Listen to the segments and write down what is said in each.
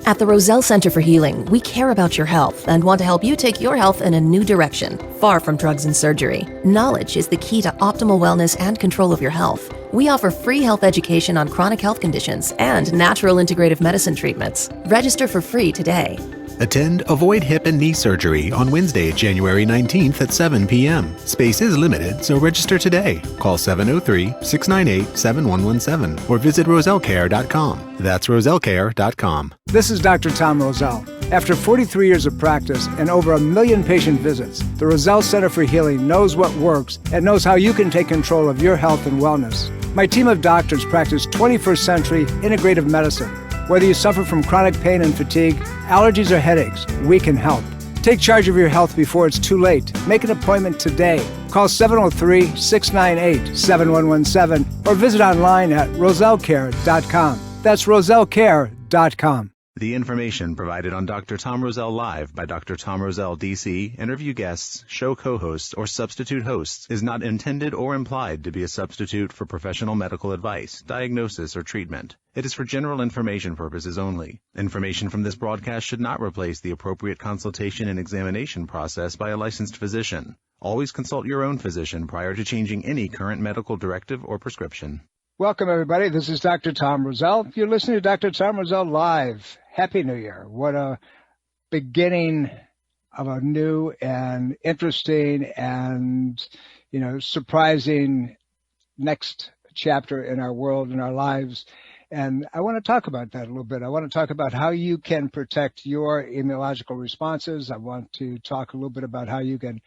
At the Roselle Center for Healing, we care about your health and want to help you take your health in a new direction, far from drugs and surgery. Knowledge is the key to optimal wellness and control of your health. We offer free health education on chronic health conditions and natural integrative medicine treatments. Register for free today. Attend Avoid Hip and Knee Surgery on Wednesday, January 19th at 7 p.m. Space is limited, so register today. Call 703-698-7117 or visit rosellecare.com. That's rosellecare.com. This is Dr. Tom Roselle. After 43 years of practice and over 1 million patient visits, the Roselle Center for Healing knows what works and knows how you can take control of your health and wellness. My team of doctors practice 21st century integrative medicine. Whether you suffer from chronic pain and fatigue, allergies or headaches, we can help. Take charge of your health before it's too late. Make an appointment today. Call 703-698-7117 or visit online at rosellecare.com. That's rosellecare.com. The information provided on Dr. Tom Roselle Live by Dr. Tom Roselle, DC, interview guests, show co-hosts, or substitute hosts is not intended or implied to be a substitute for professional medical advice, diagnosis, or treatment. It is for general information purposes only. Information from this broadcast should not replace the appropriate consultation and examination process by a licensed physician. Always consult your own physician prior to changing any current medical directive or prescription. Welcome, everybody. This is Dr. Tom Roselle. You're listening to Dr. Tom Roselle Live. Happy New Year. What a beginning of a new and interesting and, surprising next chapter in our world, in our lives. And I want to talk about that a little bit. I want to talk about how you can protect your immunological responses. I want to talk a little bit about how you can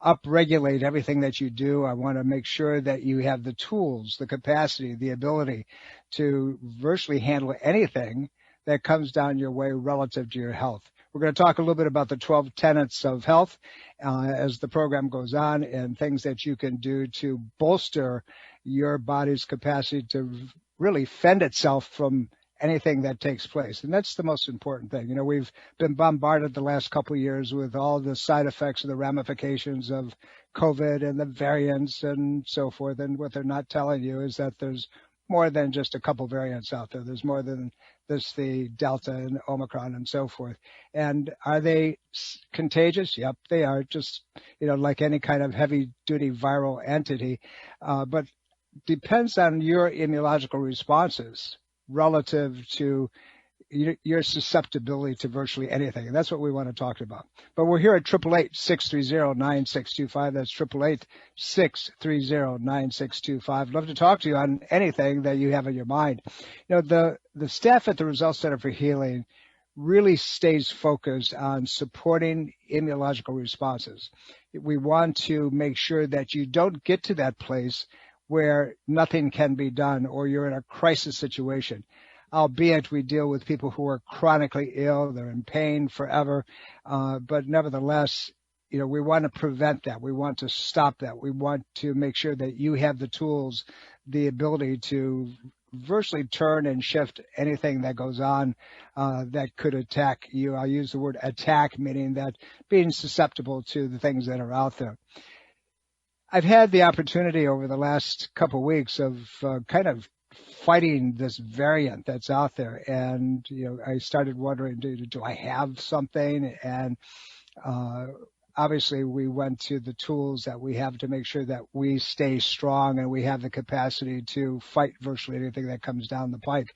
upregulate everything that you do. I want to make sure that you have the tools, the capacity, the ability to virtually handle anything that comes down your way relative to your health. We're going to talk a little bit about the 12 tenets of health as the program goes on, and things that you can do to bolster your body's capacity to really fend itself from anything that takes place. And that's the most important thing. We've been bombarded the last couple of years with all the side effects and the ramifications of COVID and the variants and so forth. And what they're not telling you is that there's more than just a couple variants out there. There's more than this, the Delta and Omicron and so forth. And are they contagious? Yep, they are, just, like any kind of heavy duty viral entity. But depends on your immunological responses relative to your susceptibility to virtually anything. And that's what we want to talk about. But we're here at 888-630-9625. That's 888-630-9625. Love to talk to you on anything that you have in your mind. The staff at the Roselle Center for Healing really stays focused on supporting immunological responses. We want to make sure that you don't get to that place where nothing can be done or you're in a crisis situation. Albeit we deal with people who are chronically ill, they're in pain forever, but nevertheless, we want to prevent that. We want to stop that. We want to make sure that you have the tools, the ability to virtually turn and shift anything that goes on that could attack you. I'll use the word attack, meaning that being susceptible to the things that are out there. I've had the opportunity over the last couple of weeks of kind of fighting this variant that's out there. And, I started wondering, do I have something? And obviously we went to the tools that we have to make sure that we stay strong and we have the capacity to fight virtually anything that comes down the pike.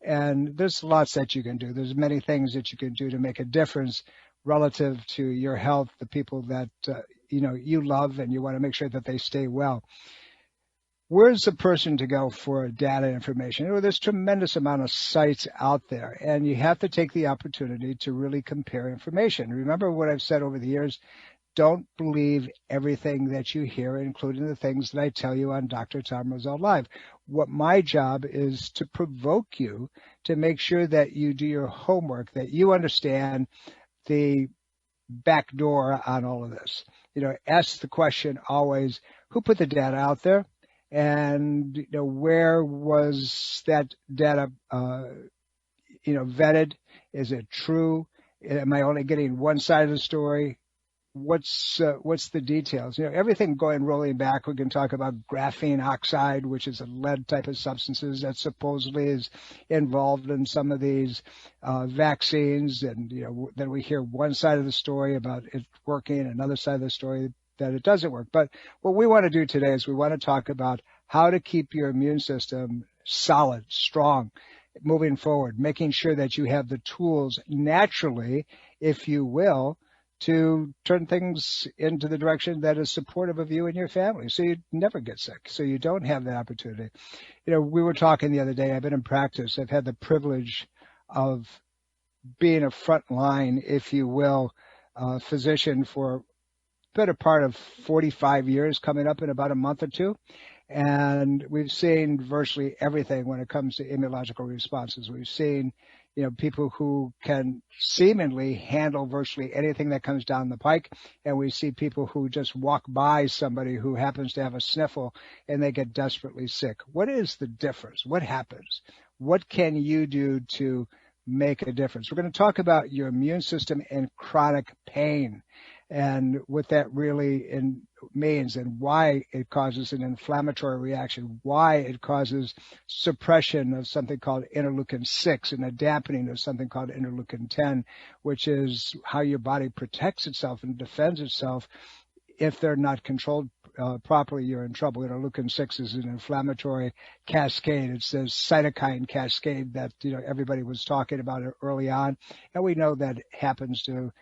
And there's lots that you can do. There's many things that you can do to make a difference relative to your health, the people that, you love, and you want to make sure that they stay well. Where's the person to go for data information? There's tremendous amount of sites out there, and you have to take the opportunity to really compare information. Remember what I've said over the years, don't believe everything that you hear, including the things that I tell you on Dr. Tom Roselle Live. What my job is to provoke you to make sure that you do your homework, that you understand the back door on all of this. Ask the question always, who put the data out there? And, where was that data, vetted? Is it true? Am I only getting one side of the story? what's the details? Everything rolling back. We can talk about graphene oxide, which is a lead type of substances that supposedly is involved in some of these vaccines. And, then we hear one side of the story about it working, another side of the story that it doesn't work. But what we want to do today is we want to talk about how to keep your immune system solid, strong, moving forward, making sure that you have the tools naturally, if you will, to turn things into the direction that is supportive of you and your family, so you never get sick, so you don't have that opportunity. We were talking the other day. I've been in practice. I've had the privilege of being a front line, if you will, physician for a better part of 45 years, coming up in about a month or two. And we've seen virtually everything when it comes to immunological responses. We've seen people who can seemingly handle virtually anything that comes down the pike. And we see people who just walk by somebody who happens to have a sniffle and they get desperately sick. What is the difference? What happens? What can you do to make a difference? We're going to talk about your immune system and chronic pain and what that really means and why it causes an inflammatory reaction, why it causes suppression of something called interleukin-6 and a dampening of something called interleukin-10, which is how your body protects itself and defends itself. If they're not controlled properly, you're in trouble. Interleukin-6 is an inflammatory cascade. It's the cytokine cascade that everybody was talking about early on, and we know that happens to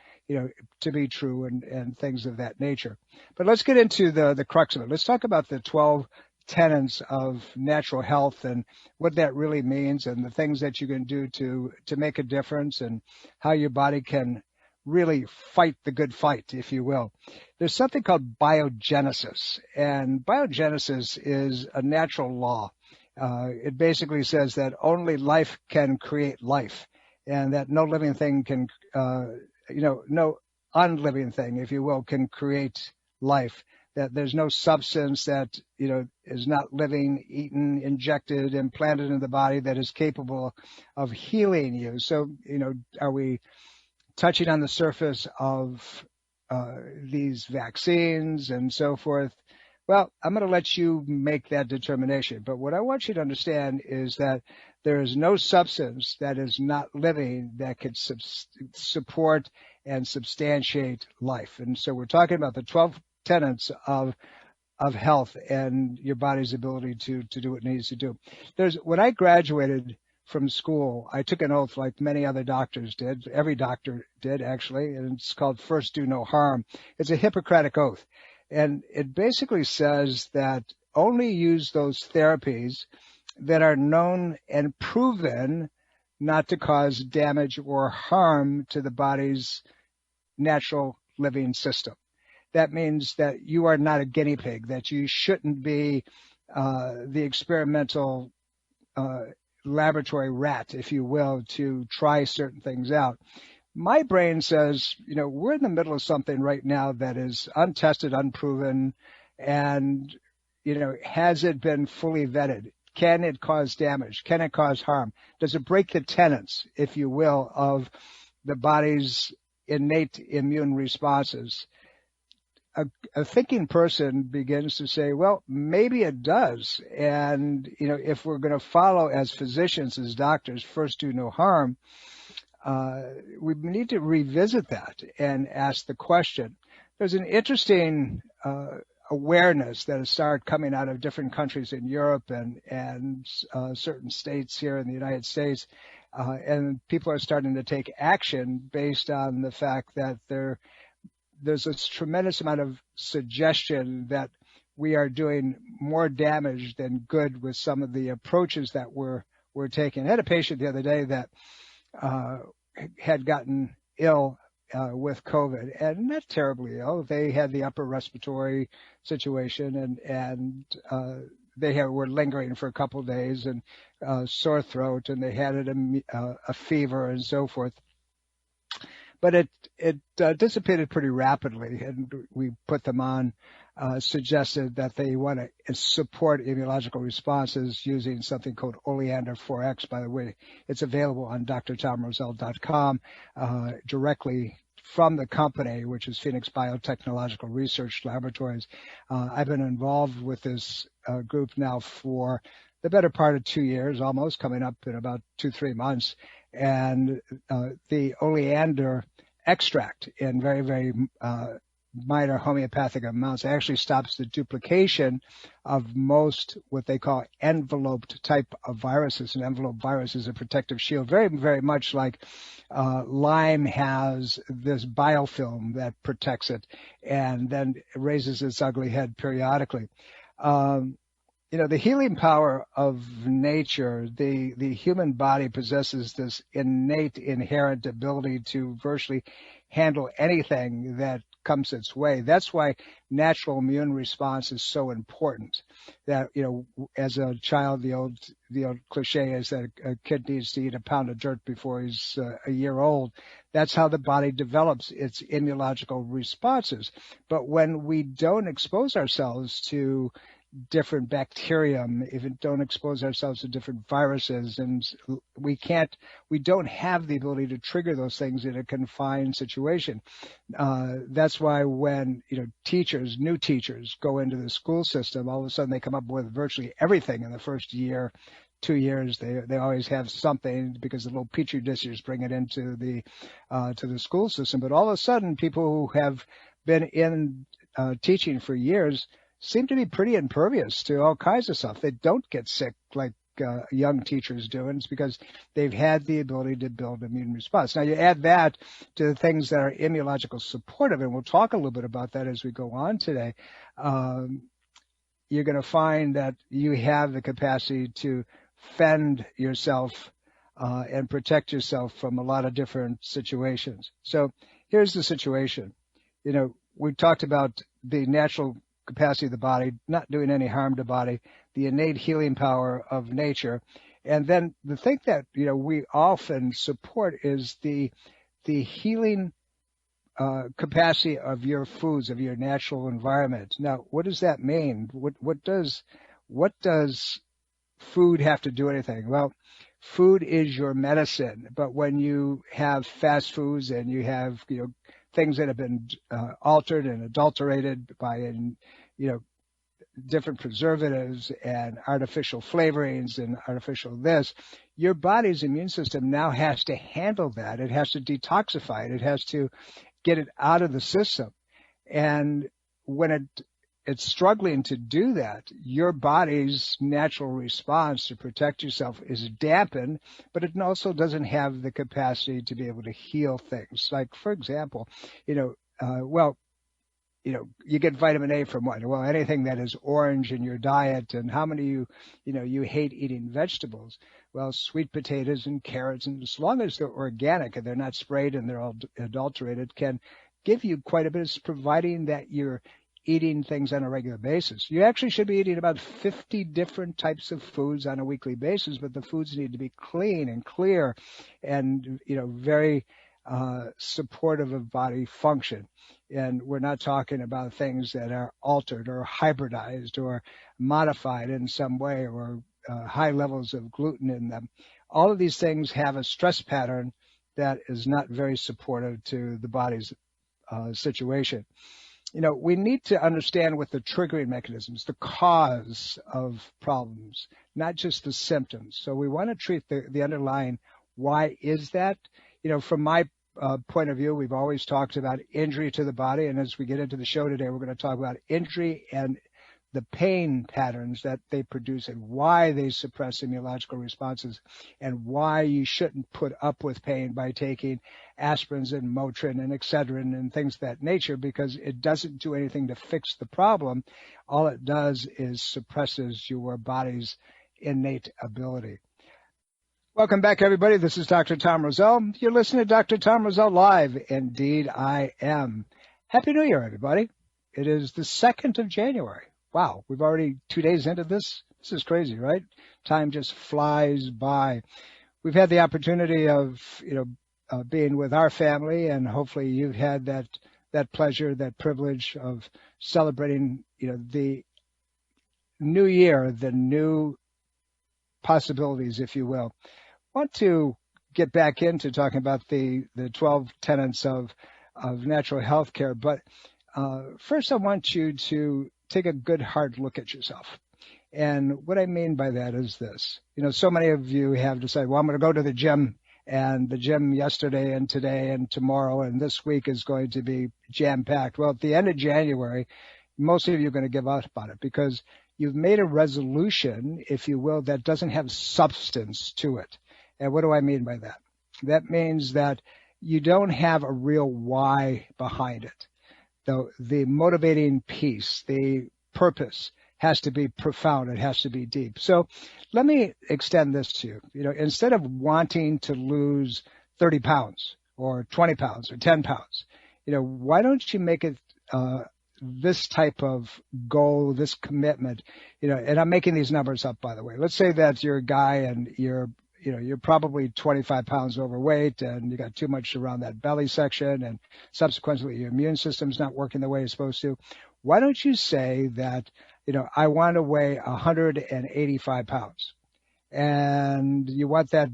be true and things of that nature. But let's get into the crux of it. Let's talk about the 12 tenets of natural health and what that really means and the things that you can do to make a difference and how your body can really fight the good fight, if you will. There's something called biogenesis, and biogenesis is a natural law. It basically says that only life can create life, and that no living thing can, no unliving thing, if you will, can create life. That there's no substance that, is not living, eaten, injected, implanted in the body that is capable of healing you. So, are we touching on the surface of these vaccines and so forth? Well, I'm going to let you make that determination. But what I want you to understand is that there is no substance that is not living that could support and substantiate life. And so we're talking about the 12 tenets of health and your body's ability to do what it needs to do. When I graduated from school, I took an oath like many other doctors did. Every doctor did, actually, and it's called First Do No Harm. It's a Hippocratic oath, and it basically says that only use those therapies that are known and proven not to cause damage or harm to the body's natural living system. That means that you are not a guinea pig, that you shouldn't be the experimental laboratory rat, if you will, to try certain things out. My brain says, we're in the middle of something right now that is untested, unproven, and, has it been fully vetted? Can it cause damage? Can it cause harm? Does it break the tenets, if you will, of the body's innate immune responses? A thinking person begins to say, well, maybe it does. And, if we're going to follow as physicians, as doctors, first do no harm, we need to revisit that and ask the question. There's an interesting awareness that has started coming out of different countries in Europe and certain states here in the United States. And people are starting to take action based on the fact that there's this tremendous amount of suggestion that we are doing more damage than good with some of the approaches that we're taking. I had a patient the other day that had gotten ill with COVID, and not terribly ill. They had the upper respiratory situation, and they were lingering for a couple of days, and sore throat, and they had a fever and so forth. But it dissipated pretty rapidly, and we put them on, suggested that they want to support immunological responses using something called Oleander 4X. By the way, it's available on drtomroselle.com directly from the company, which is Phoenix Biotechnological Research Laboratories. I've been involved with this group now for the better part of 2 years, almost coming up in about 2-3 months. And the oleander extract in very, very minor homeopathic amounts actually stops the duplication of most what they call enveloped type of viruses. An envelope virus is a protective shield, very, very much like Lyme has this biofilm that protects it and then raises its ugly head periodically. The healing power of nature, the human body possesses this innate, inherent ability to virtually handle anything that comes its way. That's why natural immune response is so important. That, as a child, the old cliche is that a kid needs to eat a pound of dirt before he's a year old. That's how the body develops its immunological responses. But when we don't expose ourselves to different bacterium, if it don't expose ourselves to different viruses, and we don't have the ability to trigger those things in a confined situation. That's why when new teachers go into the school system, all of a sudden they come up with virtually everything in the first year, 2 years. They always have something because the little petri dishes bring it into the to the school system. But all of a sudden, people who have been in teaching for years seem to be pretty impervious to all kinds of stuff. They don't get sick like young teachers do, and it's because they've had the ability to build immune response. Now, you add that to the things that are immunological supportive, and we'll talk a little bit about that as we go on today. You're going to find that you have the capacity to fend yourself and protect yourself from a lot of different situations. So here's the situation. We talked about the natural capacity of the body, not doing any harm to the body, the innate healing power of nature. And then the thing that, we often support is the healing capacity of your foods, of your natural environment. Now, what does that mean? What does food have to do anything? Well, food is your medicine, but when you have fast foods and you have, things that have been altered and adulterated by, different preservatives and artificial flavorings and artificial this, your body's immune system now has to handle that. It has to detoxify it. It has to get it out of the system. And when it's struggling to do that, your body's natural response to protect yourself is dampened, but it also doesn't have the capacity to be able to heal things. Like, for example, you get vitamin A from what? Well, anything that is orange in your diet. And how many you hate eating vegetables? Well, sweet potatoes and carrots, and as long as they're organic and they're not sprayed and they're all adulterated, can give you quite a bit, of providing that you're eating things on a regular basis. You actually should be eating about 50 different types of foods on a weekly basis, but the foods need to be clean and clear and, very supportive of body function. And we're not talking about things that are altered or hybridized or modified in some way or high levels of gluten in them. All of these things have a stress pattern that is not very supportive to the body's situation. We need to understand what the triggering mechanisms, the cause of problems, not just the symptoms. So we want to treat the underlying, why is that? From my point of view, we've always talked about injury to the body. And as we get into the show today, we're going to talk about injury and the pain patterns that they produce and why they suppress immunological responses and why you shouldn't put up with pain by taking aspirins and Motrin and Excedrin and things of that nature, because it doesn't do anything to fix the problem. All it does is suppresses your body's innate ability. Welcome back, everybody. This is Dr. Tom Roselle. You're listening to Dr. Tom Roselle Live. Indeed, I am. Happy New Year, everybody. It is the 2nd of January. Wow, we've already 2 days into this. This is crazy, right? Time just flies by. We've had the opportunity of, being with our family, and hopefully you've had that pleasure, that privilege of celebrating, the new year, the new possibilities, if you will. I want to get back into talking about the 12 tenets of of natural health care. But first, I want you to take a good hard look at yourself. And what I mean by that is this. So many of you have decided, well, I'm going to go to the gym, and the gym yesterday and today and tomorrow and this week is going to be jam-packed. Well, at the end of January, most of you are going to give up on it because you've made a resolution, if you will, that doesn't have substance to it. And what do I mean by that? That means that you don't have a real why behind it. The motivating piece, the purpose has to be profound. It has to be deep. So let me extend this to you. Instead of wanting to lose 30 pounds or 20 pounds or 10 pounds, why don't you make it this type of goal, this commitment, and I'm making these numbers up, by the way. Let's say that you're a guy and you're probably 25 pounds overweight and you got too much around that belly section and subsequently your immune system's not working the way it's supposed to. Why don't you say that, I want to weigh 185 pounds and you want that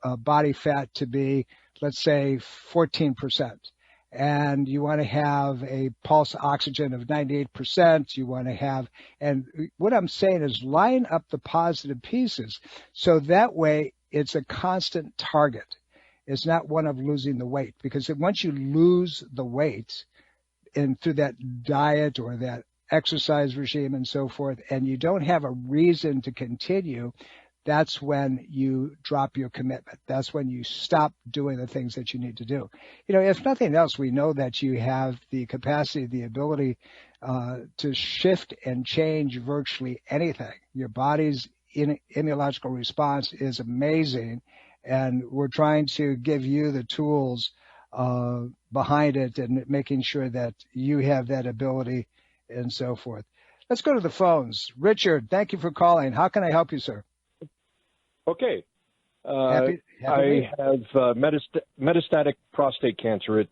body fat to be, let's say 14%. And you want to have a pulse oxygen of 98%. You want to have, and what I'm saying is line up the positive pieces so that way it's a constant target. It's not one of losing the weight, because once you lose the weight and through that diet or that exercise regime and so forth, and you don't have a reason to continue, that's when you drop your commitment. That's when you stop doing the things that you need to do. If nothing else, we know that you have the capacity, the ability to shift and change virtually anything. Your body's immunological response is amazing, and we're trying to give you the tools behind it and making sure that you have that ability and so forth. Let's go to the phones. Richard, thank you for calling. How can I help you, sir? Okay. Happy I have metastatic prostate cancer. It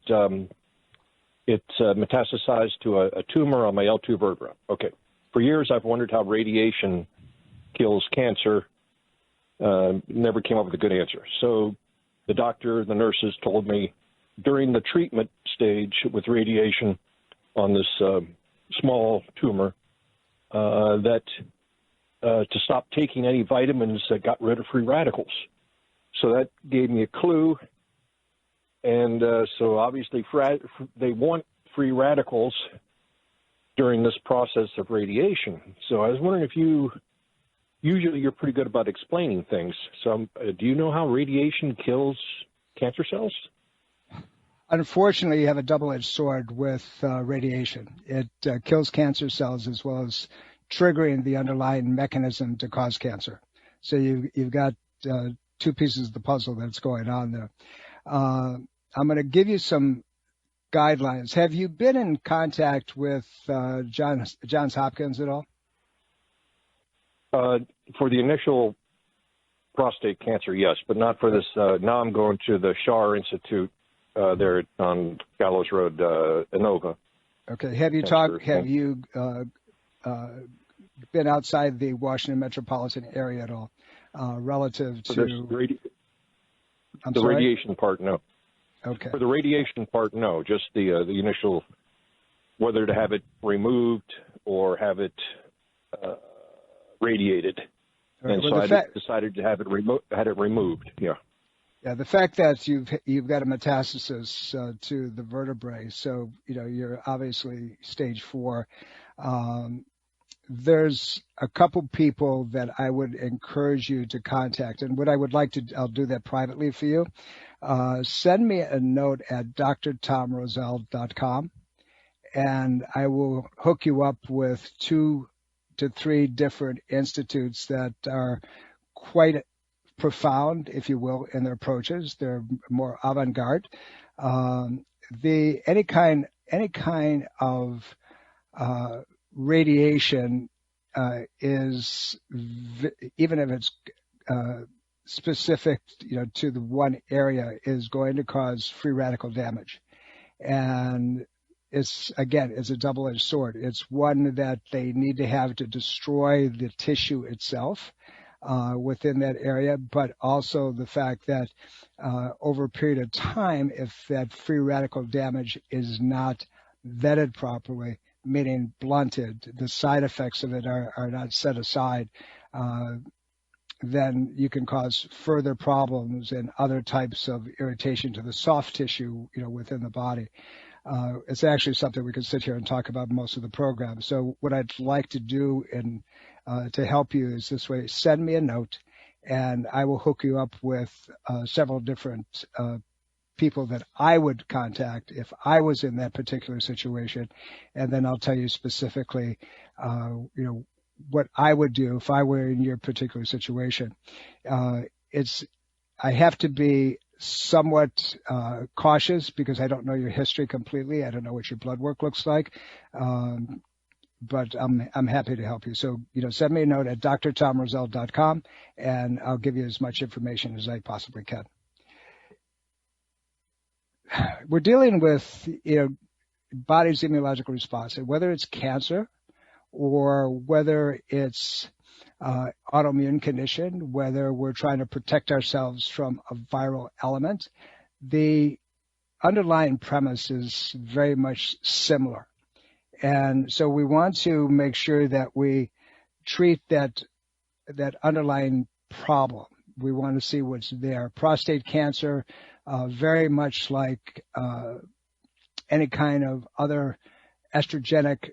metastasized to a tumor on my L2 vertebra. Okay. For years, I've wondered how radiation kills cancer. Never came up with a good answer. So the doctor, the nurses told me during the treatment stage with radiation on this small tumor that to stop taking any vitamins that got rid of free radicals. So that gave me a clue. And so obviously they want free radicals during this process of radiation. So I was wondering if usually you're pretty good about explaining things. So do you know how radiation kills cancer cells? Unfortunately, you have a double-edged sword with radiation. It kills cancer cells as well as triggering the underlying mechanism to cause cancer. So you've got two pieces of the puzzle that's going on there. I'm going to give you some guidelines. Have you been in contact with Johns Hopkins at all? For the initial prostate cancer, yes, but not for this. Now I'm going to the Shar Institute there on Gallows Road, Inova. Okay. Have you been outside the Washington metropolitan area at all, relative to the radiation part? No. Okay. For the radiation part, no. Just the initial, whether to have it removed or have it radiated. Right. And well, so I decided to have it removed. Yeah. Yeah, the fact that you've got a metastasis to the vertebrae, so you're obviously stage 4. There's a couple people that I would encourage you to contact, and what I would like to, I'll do that privately for you. Send me a note at drtomroselle.com, and I will hook you up with 2 to 3 different institutes that are quite profound, if you will, in their approaches. They're more avant-garde. Any kind of radiation is, even if it's specific, to the one area, is going to cause free radical damage. And it's a double-edged sword. It's one that they need to have to destroy the tissue itself. within that area, but also the fact that over a period of time, if that free radical damage is not vetted properly, meaning blunted, the side effects of it are not set aside, then you can cause further problems and other types of irritation to the soft tissue, within the body. It's actually something we could sit here and talk about most of the program. So what I'd like to do to help you is this way: send me a note, and I will hook you up with several different people that I would contact if I was in that particular situation, and then I'll tell you specifically, what I would do if I were in your particular situation. I have to be somewhat cautious because I don't know your history completely. I don't know what your blood work looks like, but I'm happy to help you. So send me a note at drtomroselle.com, and I'll give you as much information as I possibly can. We're dealing with body's immunological response, and whether it's cancer or whether it's autoimmune condition, whether we're trying to protect ourselves from a viral element, the underlying premise is very much similar. And so we want to make sure that we treat that underlying problem. We want to see what's there. Prostate cancer, very much like any kind of other estrogenic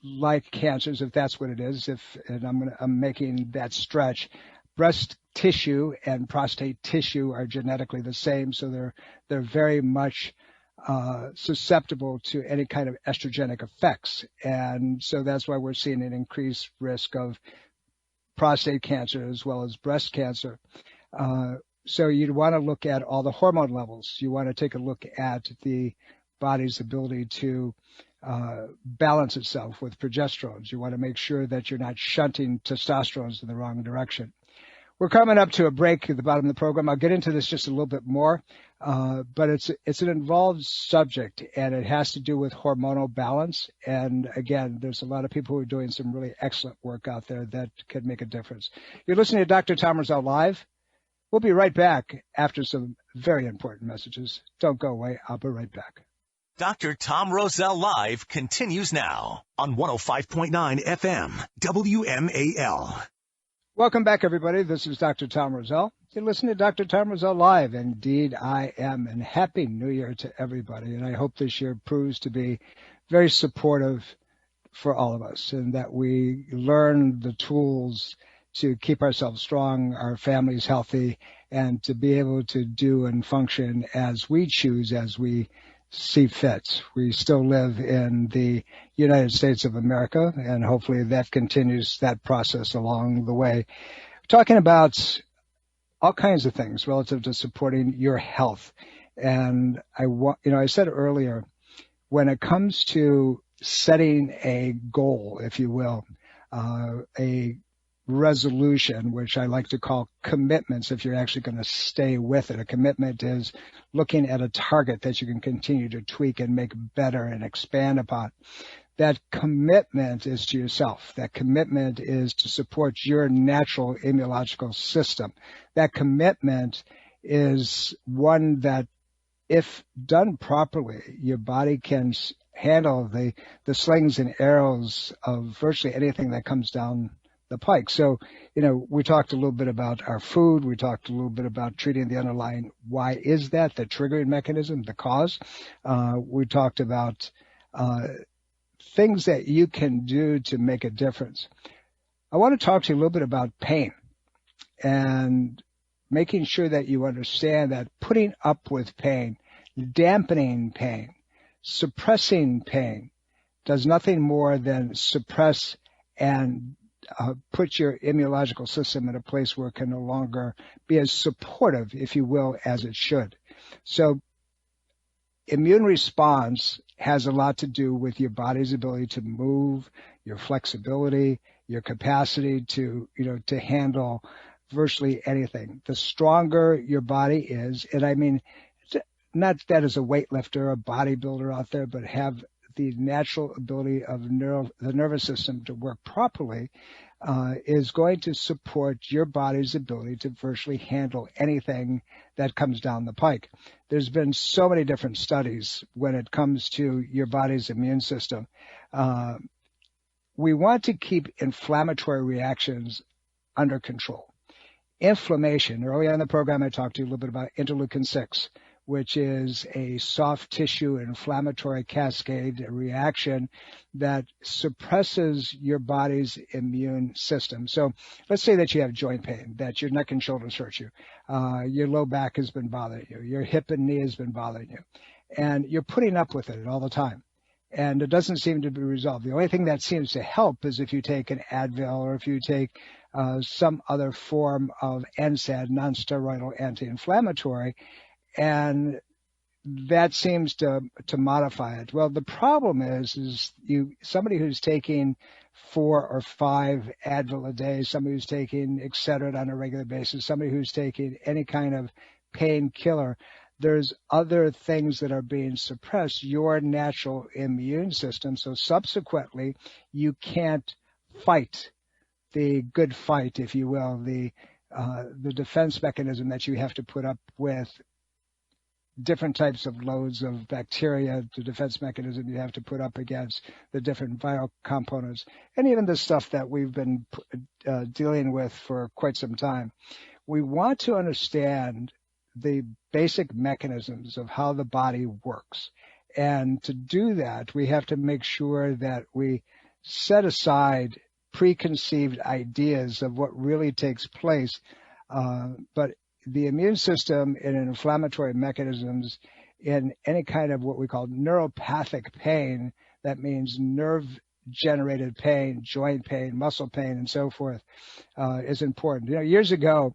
like cancers, if that's what it is, and I'm making that stretch. Breast tissue and prostate tissue are genetically the same, so they're very much susceptible to any kind of estrogenic effects, and so that's why we're seeing an increased risk of prostate cancer as well as breast cancer. So you'd want to look at all the hormone levels. You want to take a look at the body's ability to balance itself with progesterones. You want to make sure that you're not shunting testosterones in the wrong direction. We're coming up to a break at the bottom of the program. I'll get into this just a little bit more, but it's an involved subject, and it has to do with hormonal balance. And again, there's a lot of people who are doing some really excellent work out there that can make a difference. You're listening to Dr. Tom Roselle Live. We'll be right back after some very important messages. Don't go away. I'll be right back. Dr. Tom Roselle Live continues now on 105.9 FM, WMAL. Welcome back, everybody. This is Dr. Tom Roselle. You're listening to Dr. Tom Roselle Live. Indeed, I am. And Happy New Year to everybody. And I hope this year proves to be very supportive for all of us, and that we learn the tools to keep ourselves strong, our families healthy, and to be able to do and function as we choose, as we see fit. We still live in the United States of America, and hopefully that continues that process along the way. We're talking about all kinds of things relative to supporting your health. And I said earlier, when it comes to setting a goal, if you will, a resolution, which I like to call commitments, if you're actually going to stay with it. A commitment is looking at a target that you can continue to tweak and make better and expand upon. That commitment is to yourself. That commitment is to support your natural immunological system. That commitment is one that, if done properly, your body can handle the slings and arrows of virtually anything that comes down the pike. So, we talked a little bit about our food. We talked a little bit about treating the underlying why is that, the triggering mechanism, the cause. We talked about things that you can do to make a difference. I want to talk to you a little bit about pain and making sure that you understand that putting up with pain, dampening pain, suppressing pain does nothing more than suppress and put your immunological system in a place where it can no longer be as supportive, if you will, as it should. So immune response has a lot to do with your body's ability to move, your flexibility, your capacity to handle virtually anything. The stronger your body is, and I mean, not that as a weightlifter, a bodybuilder out there, but have the natural ability of the nervous system to work properly, is going to support your body's ability to virtually handle anything that comes down the pike. There's been so many different studies when it comes to your body's immune system. We want to keep inflammatory reactions under control. Inflammation, early on in the program I talked to you a little bit about interleukin 6, which is a soft tissue inflammatory cascade reaction that suppresses your body's immune system. So let's say that you have joint pain, that your neck and shoulders hurt you, your low back has been bothering you, your hip and knee has been bothering you, and you're putting up with it all the time. And it doesn't seem to be resolved. The only thing that seems to help is if you take an Advil or if you take some other form of NSAID, non-steroidal anti-inflammatory, and that seems to modify it. Well, the problem is somebody who's taking 4 or 5 Advil a day, somebody who's taking Excedrin on a regular basis, somebody who's taking any kind of painkiller, there's other things that are being suppressed, your natural immune system. So subsequently, you can't fight the good fight, if you will, the defense mechanism that you have to put up with different types of loads of bacteria, the defense mechanism you have to put up against the different viral components, and even the stuff that we've been dealing with for quite some time. We want to understand the basic mechanisms of how the body works. And to do that, we have to make sure that we set aside preconceived ideas of what really takes place. But the immune system and inflammatory mechanisms in any kind of what we call neuropathic pain, that means nerve-generated pain, joint pain, muscle pain, and so forth, is important. Years ago,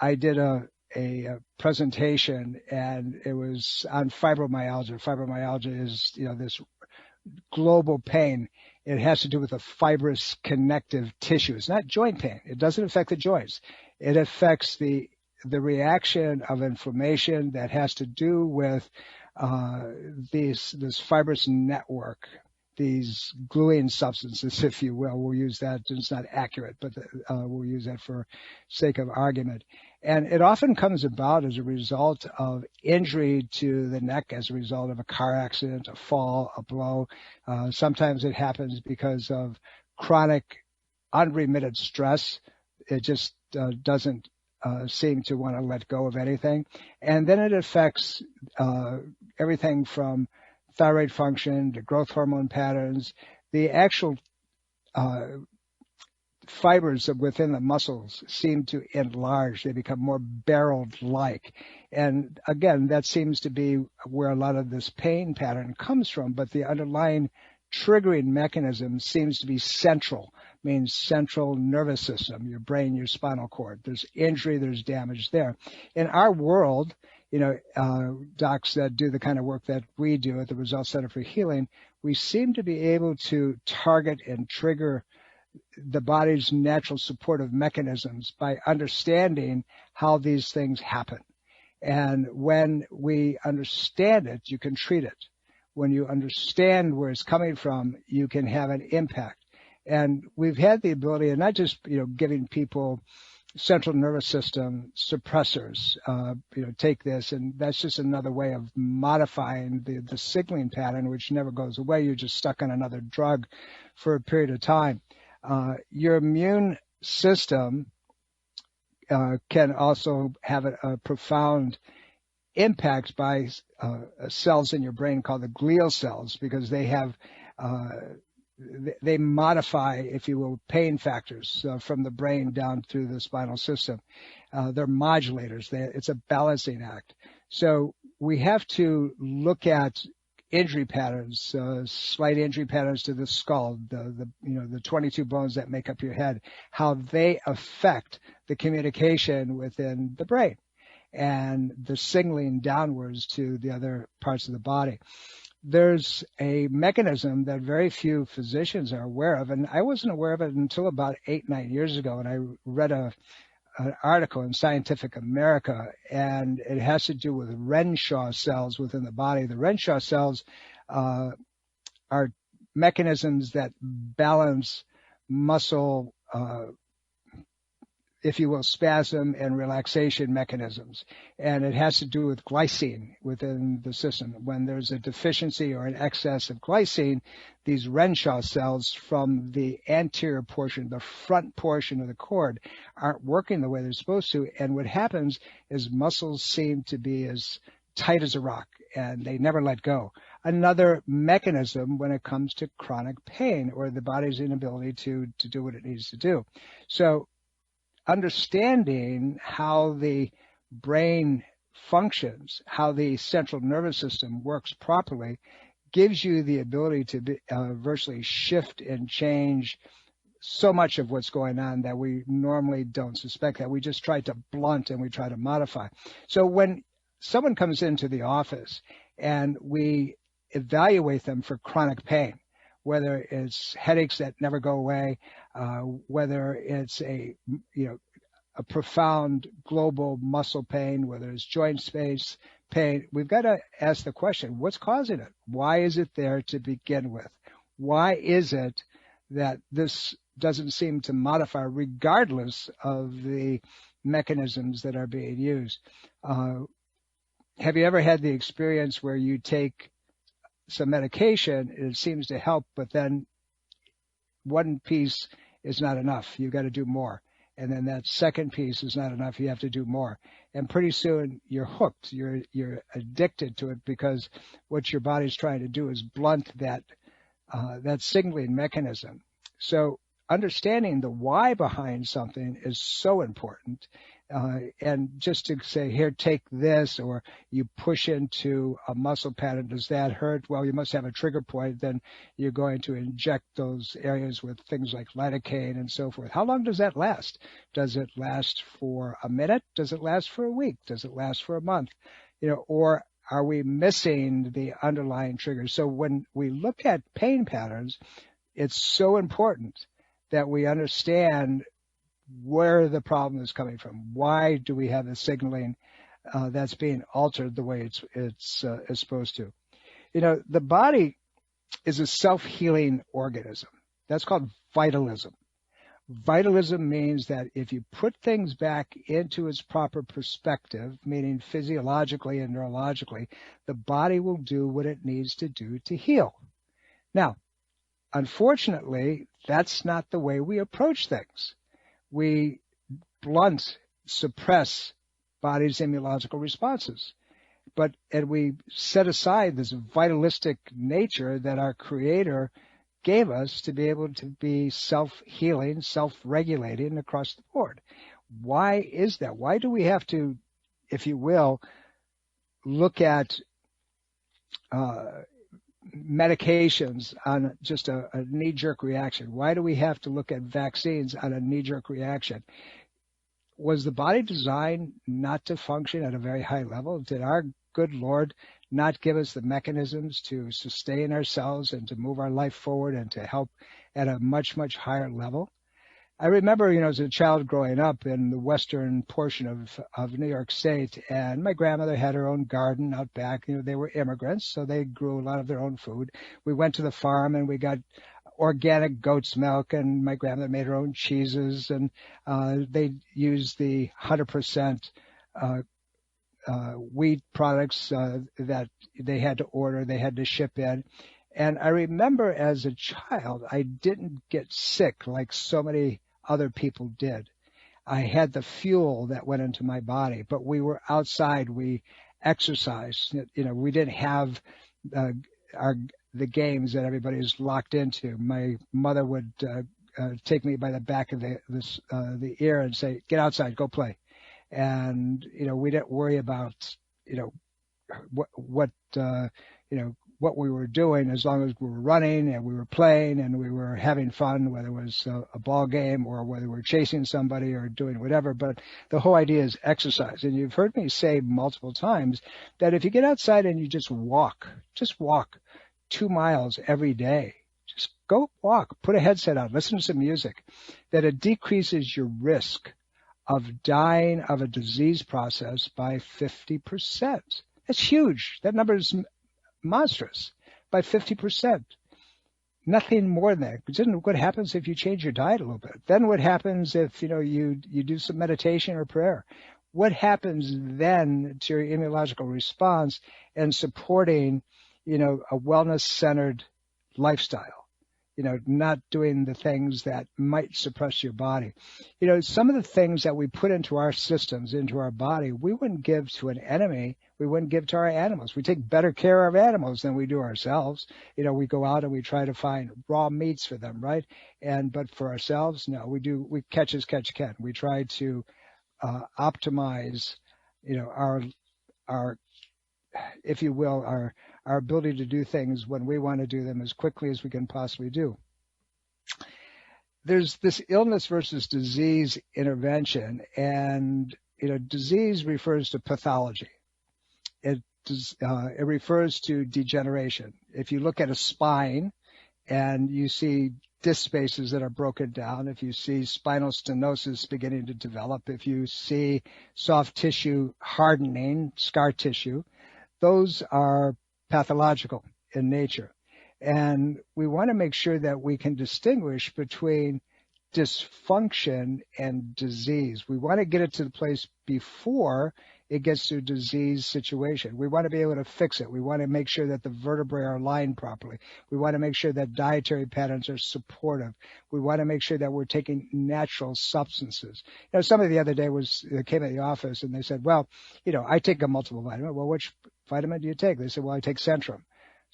I did a presentation, and it was on fibromyalgia. Fibromyalgia is, this global pain. It has to do with the fibrous connective tissue. It's not joint pain. It doesn't affect the joints. It affects the reaction of inflammation that has to do with this fibrous network, these gluing substances, if you will. We'll use that. It's not accurate, but we'll use that for sake of argument. And it often comes about as a result of injury to the neck, as a result of a car accident, a fall, a blow. Sometimes it happens because of chronic unremitted stress. It just doesn't seem to want to let go of anything. And then it affects everything from thyroid function to growth hormone patterns. The actual fibers within the muscles seem to enlarge. They become more barrel-like. And again, that seems to be where a lot of this pain pattern comes from, but the underlying triggering mechanism seems to be central, means central nervous system, your brain, your spinal cord. There's injury, there's damage there. In our world, docs that do the kind of work that we do at the Roselle Center for Healing, we seem to be able to target and trigger the body's natural supportive mechanisms by understanding how these things happen. And when we understand it, you can treat it. When you understand where it's coming from, you can have an impact. And we've had the ability, and not just, giving people central nervous system suppressors, take this, and that's just another way of modifying the signaling pattern, which never goes away. You're just stuck on another drug for a period of time. Your immune system can also have a profound impact by cells in your brain called the glial cells, because they have they modify, if you will, pain factors from the brain down through the spinal system. They're modulators. It's a balancing act. So we have to look at injury patterns, slight injury patterns to the skull, the 22 bones that make up your head, how they affect the communication within the brain and the signaling downwards to the other parts of the body. There's a mechanism that very few physicians are aware of, and I wasn't aware of it until about 8-9 years ago, and I read an article in Scientific America, and it has to do with Renshaw cells within the body. The Renshaw cells are mechanisms that balance muscle if you will, spasm and relaxation mechanisms. And it has to do with glycine within the system. When there's a deficiency or an excess of glycine, these Renshaw cells from the anterior portion, the front portion of the cord, aren't working the way they're supposed to. And what happens is muscles seem to be as tight as a rock, and they never let go. Another mechanism when it comes to chronic pain or the body's inability to do what it needs to do. So understanding how the brain functions, how the central nervous system works properly, gives you the ability to virtually shift and change so much of what's going on that we normally don't suspect, that we just try to blunt and we try to modify. So when someone comes into the office and we evaluate them for chronic pain, whether it's headaches that never go away, whether it's a profound global muscle pain, whether it's joint space pain, we've got to ask the question, what's causing it? Why is it there to begin with? Why is it that this doesn't seem to modify regardless of the mechanisms that are being used? Have you ever had the experience where you take some medication and it seems to help, but then one piece is not enough? You've got to do more. And then that second piece is not enough. You have to do more. And pretty soon you're hooked. You're addicted to it, because what your body's trying to do is blunt that signaling mechanism. So understanding the why behind something is so important. And just to say, here, take this, or you push into a muscle pattern, does that hurt? Well, you must have a trigger point. Then you're going to inject those areas with things like lidocaine and so forth. How long does that last? Does it last for a minute? Does it last for a week? Does it last for a month? Or are we missing the underlying triggers? So when we look at pain patterns, it's so important that we understand where the problem is coming from. Why do we have the signaling that's being altered the way it's supposed to? The body is a self-healing organism. That's called vitalism. Vitalism means that if you put things back into its proper perspective, meaning physiologically and neurologically, the body will do what it needs to do to heal. Now, unfortunately, that's not the way we approach things. We blunt, suppress body's immunological responses. And we set aside this vitalistic nature that our Creator gave us to be able to be self-healing, self-regulating across the board. Why is that? Why do we have to, if you will, look at medications on just a knee-jerk reaction? Why do we have to look at vaccines on a knee-jerk reaction? Was the body designed not to function at a very high level? Did our good Lord not give us the mechanisms to sustain ourselves and to move our life forward and to help at a much, much higher level? I remember, as a child growing up in the western portion of New York State, and my grandmother had her own garden out back. They were immigrants, so they grew a lot of their own food. We went to the farm and we got organic goat's milk, and my grandmother made her own cheeses, and they used the 100% wheat products that they had to order, they had to ship in. And I remember as a child, I didn't get sick like so many other people did. I had the fuel that went into my body, but we were outside, we exercised. We didn't have the games that everybody's locked into. My mother would take me by the back of the ear and say, "Get outside, go play." And we didn't worry about what we were doing, as long as we were running and we were playing and we were having fun, whether it was a ball game or whether we were chasing somebody or doing whatever. But the whole idea is exercise. And you've heard me say multiple times that if you get outside and you just walk 2 miles every day, just go walk, put a headset on, listen to some music, that it decreases your risk of dying of a disease process by 50%. That's huge. That number is monstrous, by 50%. Nothing more than that. Then what happens if you change your diet a little bit? Then what happens if, you do some meditation or prayer? What happens then to your immunological response and supporting, a wellness-centered lifestyle? Not doing the things that might suppress your body. Some of the things that we put into our systems, into our body, we wouldn't give to an enemy. We wouldn't give to our animals. We take better care of animals than we do ourselves. We go out and we try to find raw meats for them, right? But for ourselves, no, we catch as catch can. We try to optimize, our, if you will, our ability to do things when we want to do them as quickly as we can possibly do. There's this illness versus disease intervention, and disease refers to pathology. It refers to degeneration. If you look at a spine and you see disc spaces that are broken down, if you see spinal stenosis beginning to develop, if you see soft tissue hardening, scar tissue, those are pathological in nature. And we want to make sure that we can distinguish between dysfunction and disease. We want to get it to the place before it gets to a disease situation. We want to be able to fix it. We want to make sure that the vertebrae are aligned properly. We want to make sure that dietary patterns are supportive. We want to make sure that we're taking natural substances. Somebody the other day came at the office and they said, well, I take a multiple vitamin. Well, which vitamin do you take? They said, well, I take Centrum.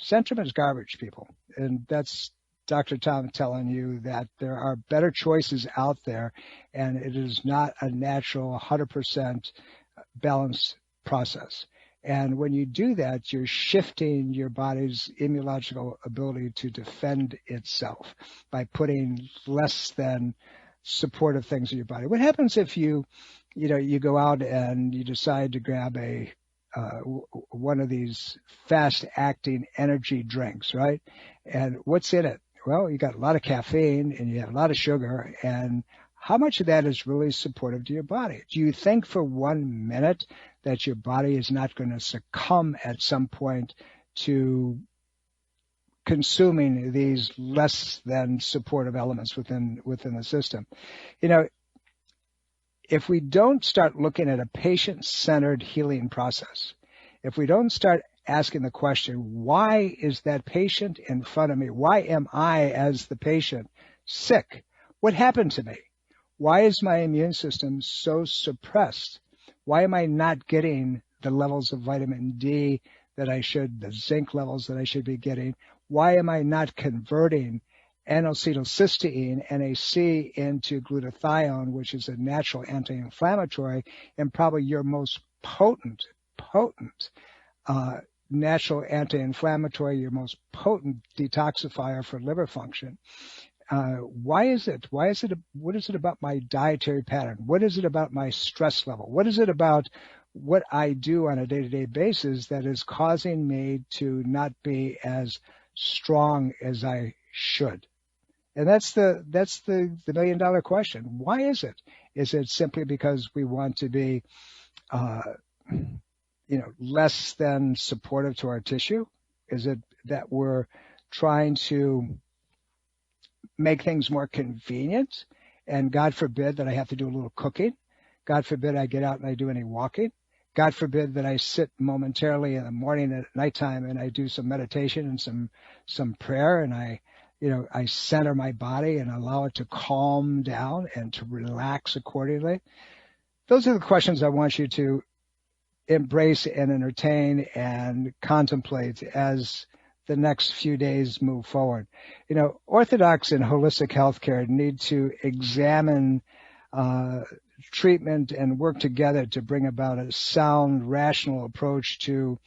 Centrum is garbage, people. And that's Dr. Tom telling you that there are better choices out there, and it is not a natural 100% balanced process. And when you do that, you're shifting your body's immunological ability to defend itself by putting less than supportive things in your body. What happens if you go out and you decide to grab one of these fast-acting energy drinks, right? And what's in it? Well, you got a lot of caffeine and you have a lot of sugar, and how much of that is really supportive to your body? Do you think for 1 minute that your body is not going to succumb at some point to consuming these less than supportive elements within the system? If we don't start looking at a patient-centered healing process, if we don't start asking the question, why is that patient in front of me? Why am I, as the patient, sick? What happened to me? Why is my immune system so suppressed? Why am I not getting the levels of vitamin D that I should, the zinc levels that I should be getting? Why am I not converting N-acetylcysteine, NAC, into glutathione, which is a natural anti-inflammatory and probably your most potent natural anti-inflammatory, your most potent detoxifier for liver function? Why is it? What is it about my dietary pattern? What is it about my stress level? What is it about what I do on a day-to-day basis that is causing me to not be as strong as I should? And that's the $1 million question. Why is it? Is it simply because we want to be, less than supportive to our tissue? Is it that we're trying to make things more convenient? And God forbid that I have to do a little cooking. God forbid I get out and I do any walking. God forbid that I sit momentarily in the morning and at nighttime and I do some meditation and some prayer, and I center my body and allow it to calm down and to relax accordingly. Those are the questions I want you to embrace and entertain and contemplate as the next few days move forward. Orthodox and holistic healthcare need to examine treatment and work together to bring about a sound, rational approach to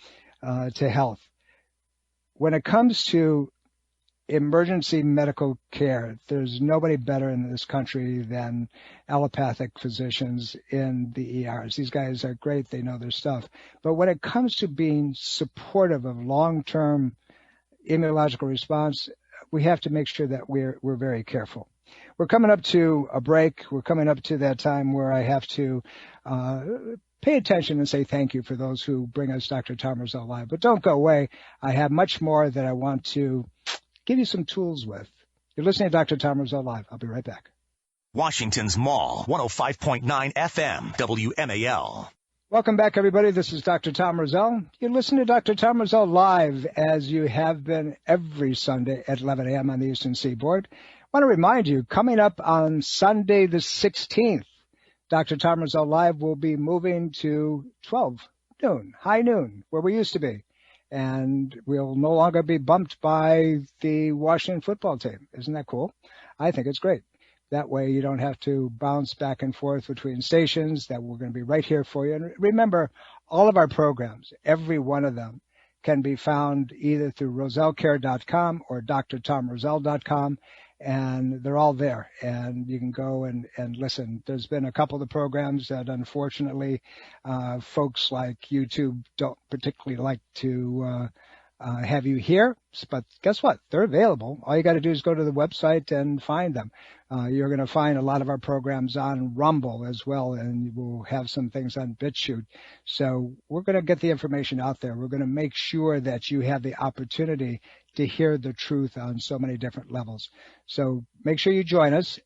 health. When it comes to emergency medical care, there's nobody better in this country than allopathic physicians in the ERs. These guys are great. They know their stuff. But when it comes to being supportive of long-term immunological response, we have to make sure that we're very careful. We're coming up to a break. We're coming up to that time where I have to pay attention and say thank you for those who bring us Dr. Tom Roselle Live. But don't go away. I have much more that I want to give you some tools with. You're listening to Dr. Tom Roselle Live. I'll be right back. Washington's Mall, 105.9 FM, WMAL. Welcome back, everybody. This is Dr. Tom Roselle. You're listening to Dr. Tom Roselle Live, as you have been every Sunday at 11 a.m. on the Eastern Seaboard. I want to remind you, coming up on Sunday the 16th, Dr. Tom Roselle Live will be moving to 12 noon, high noon, where we used to be. And we'll no longer be bumped by the Washington football team. Isn't that cool? I think it's great. That way you don't have to bounce back and forth between stations, that we're going to be right here for you. And remember, all of our programs, every one of them, can be found either through rosellecare.com or drtomroselle.com, and they're all there. And you can go and listen. There's been a couple of the programs that, unfortunately, folks like YouTube don't particularly like to have you hear, but guess what? They're available. All you got to do is go to the website and find them. You're going to find a lot of our programs on Rumble as well, and we'll have some things on BitChute. So we're going to get the information out there. We're going to make sure that you have the opportunity to hear the truth on so many different levels. So make sure you join us.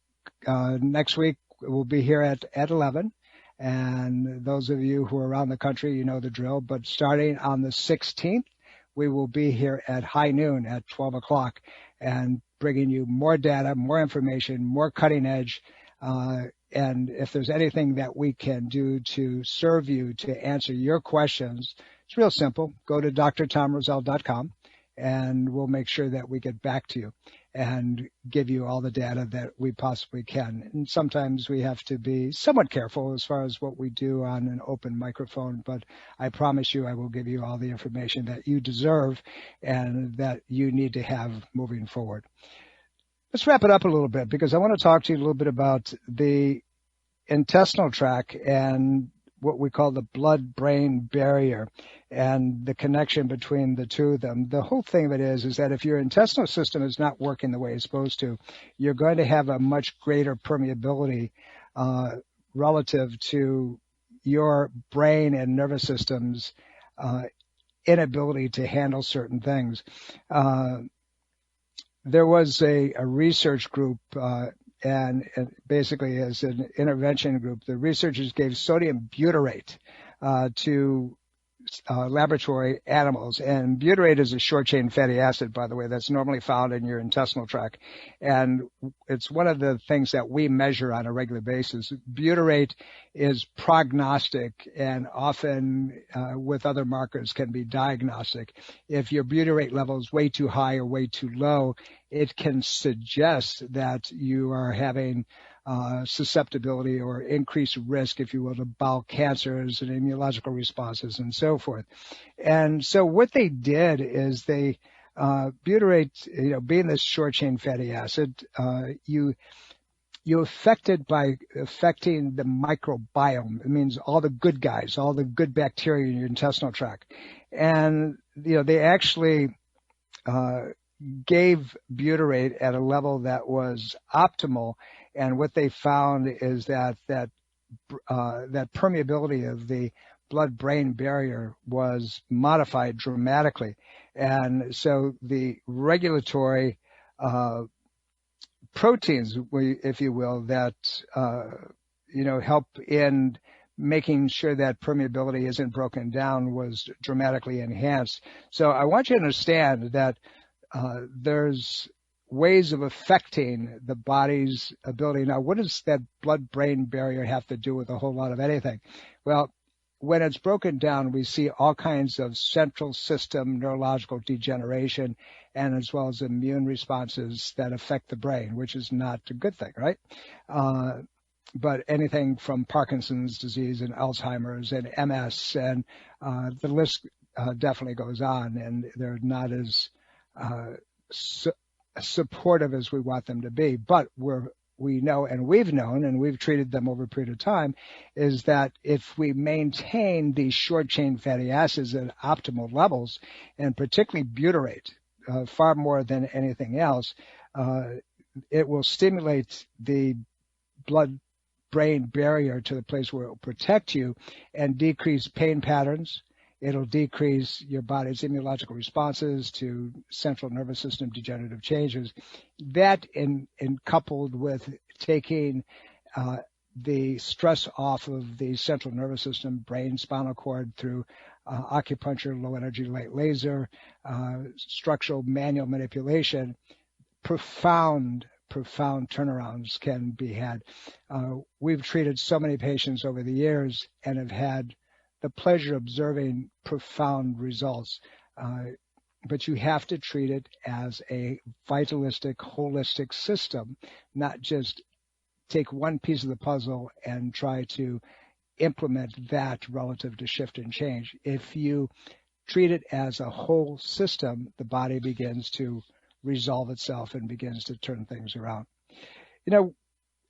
Next week, we'll be here at 11. And those of you who are around the country, you know the drill. But starting on the 16th, we will be here at high noon at 12 o'clock and bringing you more data, more information, more cutting edge. And if there's anything that we can do to serve you, to answer your questions, it's real simple. Go to drtomroselle.com and we'll make sure that we get back to you and give you all the data that we possibly can. And sometimes we have to be somewhat careful as far as what we do on an open microphone, but I promise you I will give you all the information that you deserve and that you need to have moving forward. Let's wrap it up a little bit, because I want to talk to you a little bit about the intestinal tract and what we call the blood-brain barrier and the connection between the two of them. The whole thing of it is that if your intestinal system is not working the way it's supposed to, you're going to have a much greater permeability relative to your brain and nervous system's inability to handle certain things. There was a research group and basically as an intervention group, the researchers gave sodium butyrate to laboratory animals. And butyrate is a short-chain fatty acid, by the way, that's normally found in your intestinal tract. And it's one of the things that we measure on a regular basis. Butyrate is prognostic and often with other markers can be diagnostic. If your butyrate level is way too high or way too low, it can suggest that you are having susceptibility or increased risk, if you will, to bowel cancers and immunological responses and so forth. And so what they did is they butyrate, being this short chain fatty acid, you affect it by affecting the microbiome. It means all the good guys, all the good bacteria in your intestinal tract. And they actually gave butyrate at a level that was optimal, and what they found is that permeability of the blood-brain barrier was modified dramatically, and so the regulatory proteins, if you will, that help in making sure that permeability isn't broken down was dramatically enhanced. So I want you to understand that there's ways of affecting the body's ability. Now, what does that blood-brain barrier have to do with a whole lot of anything? Well, when it's broken down, we see all kinds of central system neurological degeneration, and as well as immune responses that affect the brain, which is not a good thing, right? But anything from Parkinson's disease and Alzheimer's and MS, and the list definitely goes on, and they're not as supportive as we want them to be. But we know, and we've known, and we've treated them over a period of time, is that if we maintain these short chain fatty acids at optimal levels, and particularly butyrate, far more than anything else, it will stimulate the blood-brain barrier to the place where it will protect you and decrease pain patterns It'll decrease your body's immunological responses to central nervous system degenerative changes. That, in coupled with taking the stress off of the central nervous system, brain, spinal cord through acupuncture, low energy light laser, structural manual manipulation, profound turnarounds can be had. We've treated so many patients over the years and have had the pleasure of observing profound results. But you have to treat it as a vitalistic, holistic system, not just take one piece of the puzzle and try to implement that relative to shift and change. If you treat it as a whole system, the body begins to resolve itself and begins to turn things around. You know,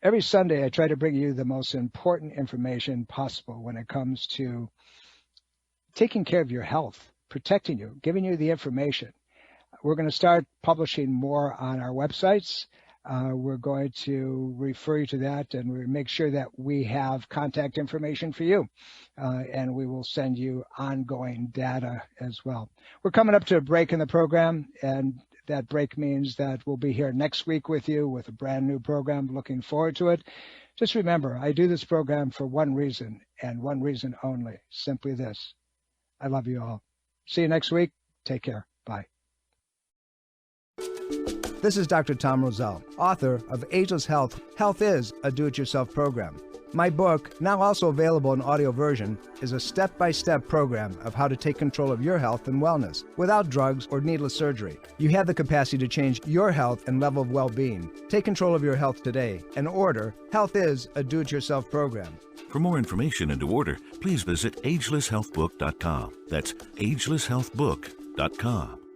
every Sunday I try to bring you the most important information possible when it comes to taking care of your health, protecting you, giving you the information. We're going to start publishing more on our websites. We're going to refer you to that, and we make sure that we have contact information for you. And we will send you ongoing data as well. We're coming up to a break in the program, and that break means that we'll be here next week with you with a brand new program. Looking forward to it. Just remember, I do this program for one reason and one reason only, simply this. I love you all. See you next week. Take care. Bye. This is Dr. Tom Roselle, author of Ageless Health. Health is a do-it-yourself program. My book, now also available in audio version, is a step-by-step program of how to take control of your health and wellness without drugs or needless surgery. You have the capacity to change your health and level of well-being. Take control of your health today and order Health is a do-it-yourself program. For more information and to order, please visit agelesshealthbook.com. That's agelesshealthbook.com.